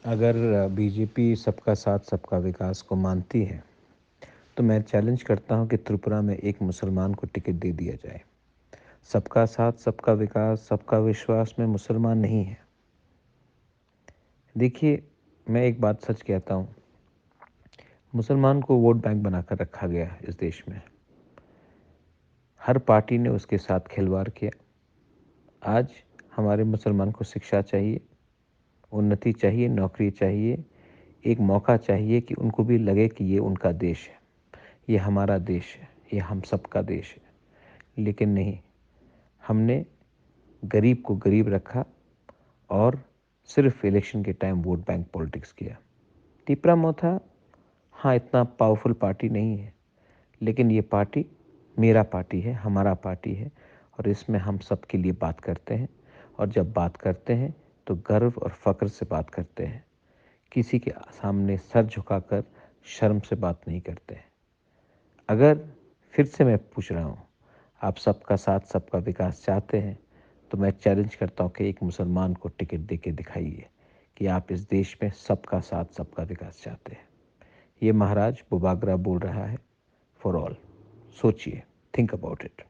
अगर बीजेपी सबका साथ सबका विकास को मानती है तो मैं चैलेंज करता हूं कि त्रिपुरा में एक मुसलमान को टिकट दे दिया जाए। सबका साथ सबका विकास सबका विश्वास में मुसलमान नहीं है। देखिए, मैं एक बात सच कहता हूं, मुसलमान को वोट बैंक बनाकर रखा गया है इस देश में। हर पार्टी ने उसके साथ खिलवाड़ किया। आज हमारे मुसलमान को शिक्षा चाहिए, उन्नति चाहिए, नौकरी चाहिए, एक मौका चाहिए कि उनको भी लगे कि ये उनका देश है, ये हमारा देश है, ये हम सबका देश है। लेकिन नहीं, हमने गरीब को गरीब रखा और सिर्फ इलेक्शन के टाइम वोट बैंक पॉलिटिक्स किया। टिपरा मोथा हाँ इतना पावरफुल पार्टी नहीं है, लेकिन ये पार्टी मेरा पार्टी है, हमारा पार्टी है, और इसमें हम सबके लिए बात करते हैं। और जब बात करते हैं तो गर्व और फख्र से बात करते हैं, किसी के सामने सर झुकाकर शर्म से बात नहीं करते हैं। अगर फिर से मैं पूछ रहा हूँ, आप सबका साथ सबका विकास चाहते हैं तो मैं चैलेंज करता हूँ कि एक मुसलमान को टिकट दे के दिखाइए कि आप इस देश में सबका साथ सबका विकास चाहते हैं। ये महाराज बुबागरा बोल रहा है, फॉर ऑल। सोचिए, थिंक अबाउट इट।